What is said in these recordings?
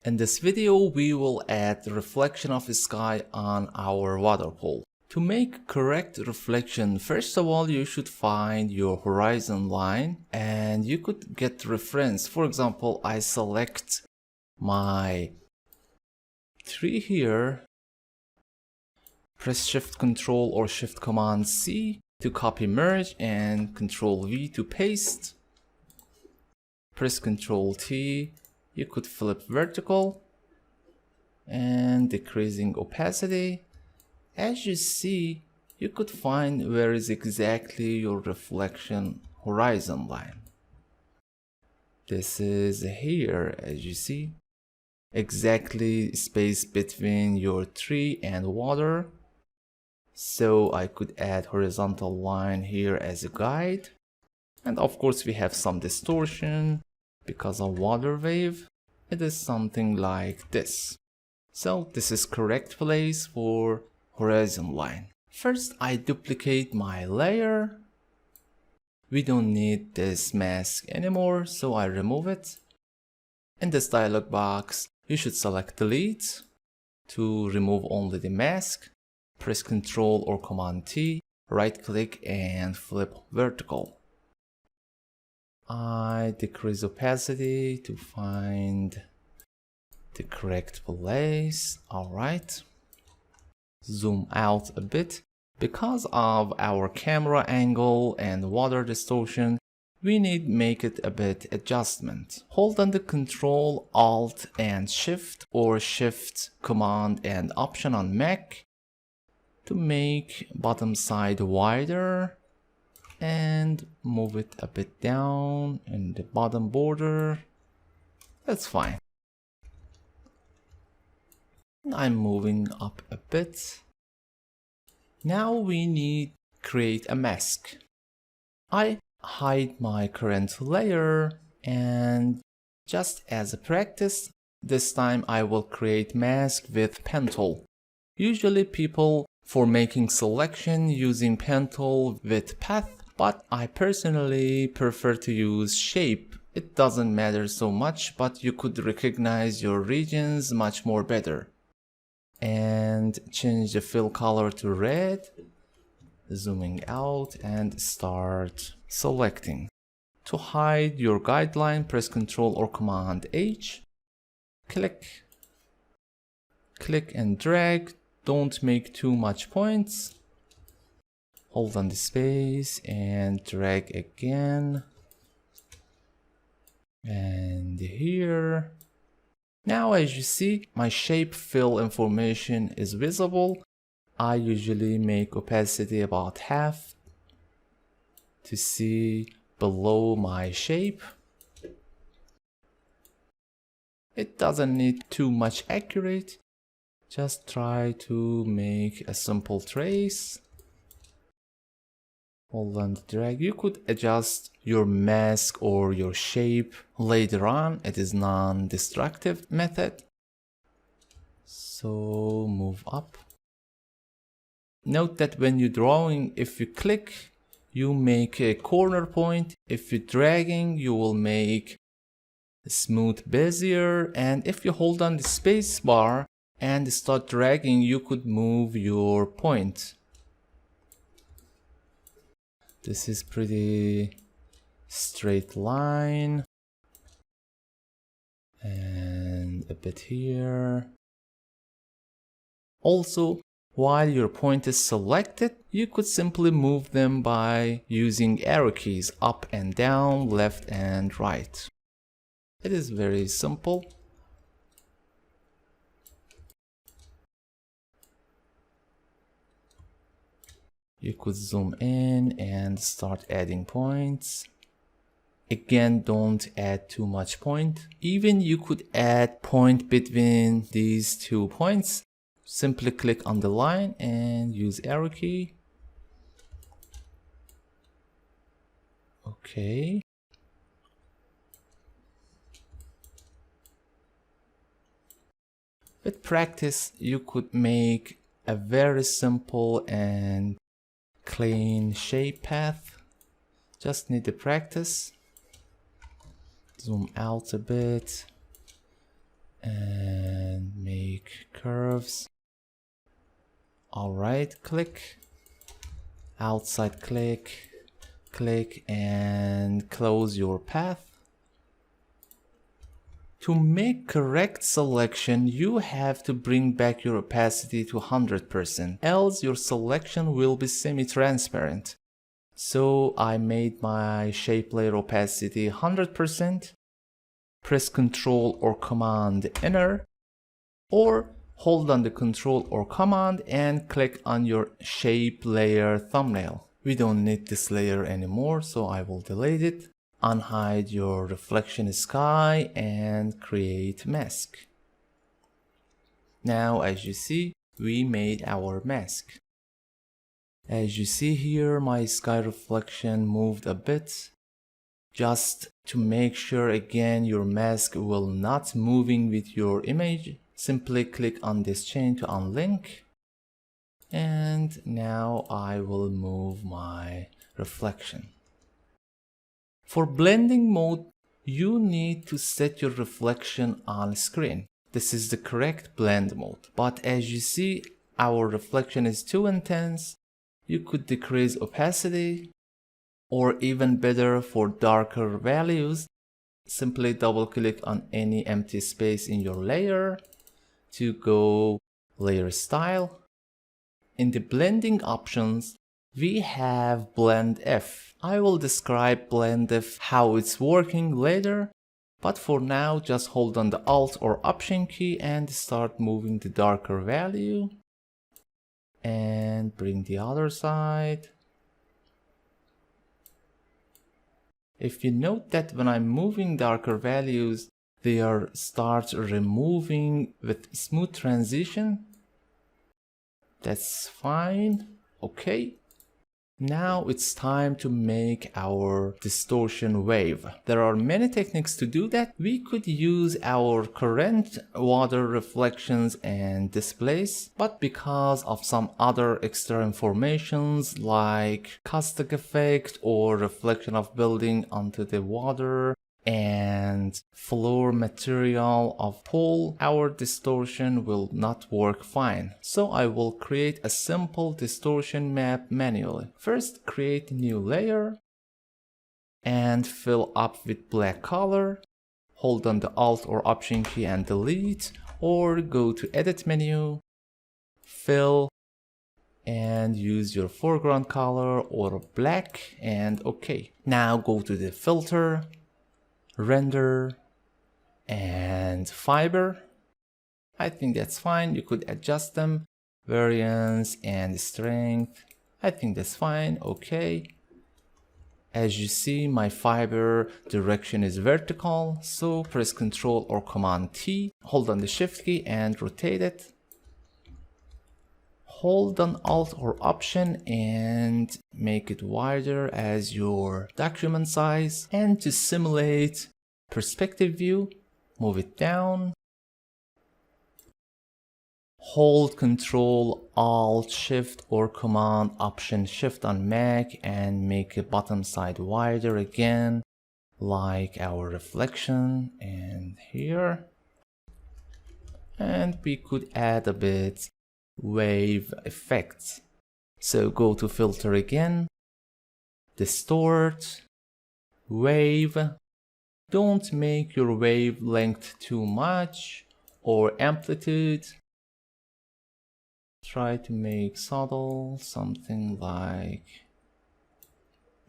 In this video, we will add the reflection of the sky on our water pool. To make correct reflection, first of all, you should find your horizon line and you could get reference. For example, I select my tree here, press Shift Control or Shift Command C to copy merge and Control V to paste. Press Control T, you could flip vertical and decreasing opacity. As you see, you could find where is exactly your reflection horizon line. This is here, as you see, exactly space between your tree and water. So I could add horizontal line here as a guide. And of course we have some distortion because of water wave. It is something like this. So this is correct place for horizon line. First, I duplicate my layer. We don't need this mask anymore, so I remove it. In this dialog box, you should select delete to remove only the mask. Press Ctrl or Command T, right click and flip vertical. I decrease opacity to find the correct place. Alright. Zoom out a bit. Because of our camera angle and water distortion, we need make it a bit adjustment. Hold on the Control, Alt and Shift or Shift, Command and Option on Mac to make bottom side wider and move it a bit down in the bottom border. That's fine. I'm moving up a bit. Now we need create a mask. I hide my current layer and just as a practice, this time I will create mask with pen tool. Usually people for making selection using pen tool with path, but I personally prefer to use shape. It doesn't matter so much, but you could recognize your regions much more better. And change the fill color to red, zooming out and start selecting. To hide your guideline, press Ctrl or Command H, click and drag. Don't make too much points. Hold on the space and drag again. And here. Now as you see, my shape fill information is visible. I usually make opacity about half to see below my shape. It doesn't need too much accurate. Just try to make a simple trace. Hold on the drag. You could adjust your mask or your shape later on. It is non-destructive method. So move up. Note that when you're drawing, if you click, you make a corner point. If you're dragging, you will make a smooth bezier. And if you hold on the space bar and start dragging, you could move your point. This is pretty straight line. And a bit here. Also, while your point is selected, you could simply move them by using arrow keys up and down, left and right. It is very simple. You could zoom in and start adding points. Again, don't add too much point. Even you could add point between these 2 points. Simply click on the line and use arrow key. Okay. With practice, you could make a very simple and clean shape path. Just need the practice. Zoom out a bit and make curves. All right, click, outside click, click, and close your path. To make correct selection, you have to bring back your opacity to 100%, else your selection will be semi-transparent. So I made my shape layer opacity 100%. Press Ctrl or Command Enter, or hold on the Ctrl or Command and click on your shape layer thumbnail. We don't need this layer anymore, so I will delete it. Unhide your reflection sky and create mask. Now as you see, we made our mask. As you see here, my sky reflection moved a bit. Just to make sure again your mask will not moving with your image, simply click on this chain to unlink. And now I will move my reflection. For blending mode, you need to set your reflection on screen. This is the correct blend mode. But as you see, our reflection is too intense. You could decrease opacity, or even better for darker values, simply double click on any empty space in your layer to go layer style. In the blending options, we have Blend F. I will describe Blend F how it's working later, but for now just hold on the Alt or Option key and start moving the darker value and bring the other side. If you note that when I'm moving darker values, they are start removing with smooth transition. That's fine. Okay. Now it's time to make our distortion wave. There are many techniques to do that. We could use our current water reflections and displace, but because of some other extra informations like caustic effect or reflection of building onto the water and floor material of pool, our distortion will not work fine. So I will create a simple distortion map manually. First, create a new layer and fill up with black color. Hold on the Alt or Option key and delete, or go to Edit menu, fill, and use your foreground color or black, and OK. Now go to the filter, render, and fiber. I think that's fine. You could adjust them, variance and strength. I think that's fine. Okay. As you see, my fiber direction is vertical, so press Ctrl or Command T, hold on the Shift key and rotate it. Hold on Alt or Option and make it wider as your document size. And to simulate perspective view, move it down. Hold Ctrl Alt Shift or Command Option Shift on Mac and make the bottom side wider again, like our reflection and here. And we could add a bit wave effects. So go to filter again, distort, wave. Don't make your wavelength too much or amplitude. Try to make subtle, something like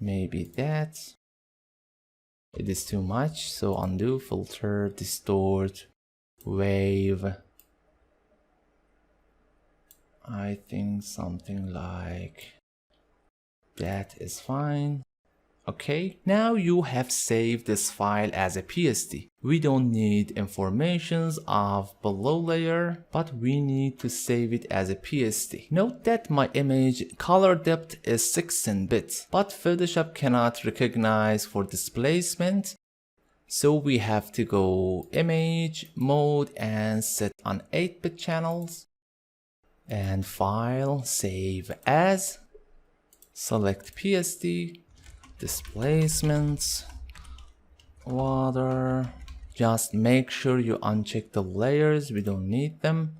maybe that. It is too much, so undo, filter, distort, wave. I think something like that is fine. Okay, now you have saved this file as a PSD. We don't need informations of below layer, but we need to save it as a PSD. Note that my image color depth is 16 bits, but Photoshop cannot recognize for displacement. So we have to go image mode and set on 8-bit channels. And file, save as, select PSD, displacements, water, Just make sure you uncheck the layers, we don't need them.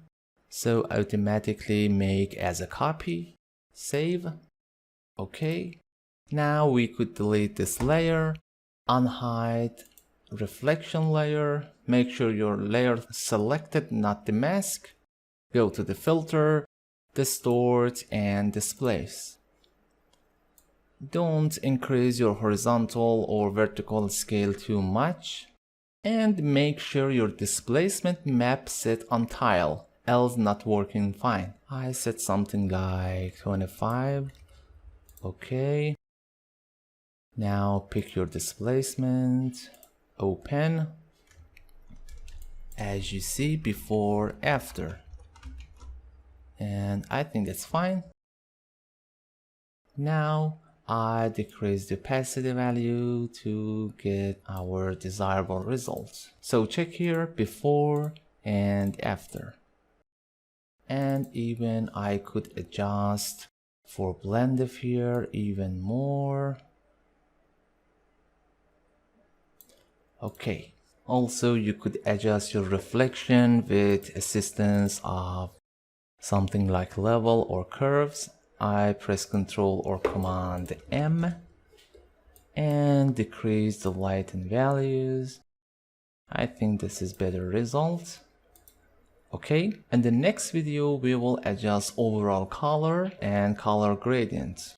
So automatically make as a copy, save, okay. Now we could delete this layer, unhide reflection layer, make sure your layer selected, not the mask. Go to the filter, distort and displace. Don't increase your horizontal or vertical scale too much. And make sure your displacement map set on tile, else not working fine. I set something like 25. Okay. Now pick your displacement, open. As you see, before, after. And I think that's fine. Now I decrease the opacity value to get our desirable results. So check here before and after. And even I could adjust for blend of here even more. Okay. Also you could adjust your reflection with assistance of something like level or curves. I press Ctrl or Command M and decrease the lighten values. I think this is better result. Okay, in the next video we will adjust overall color and color gradient.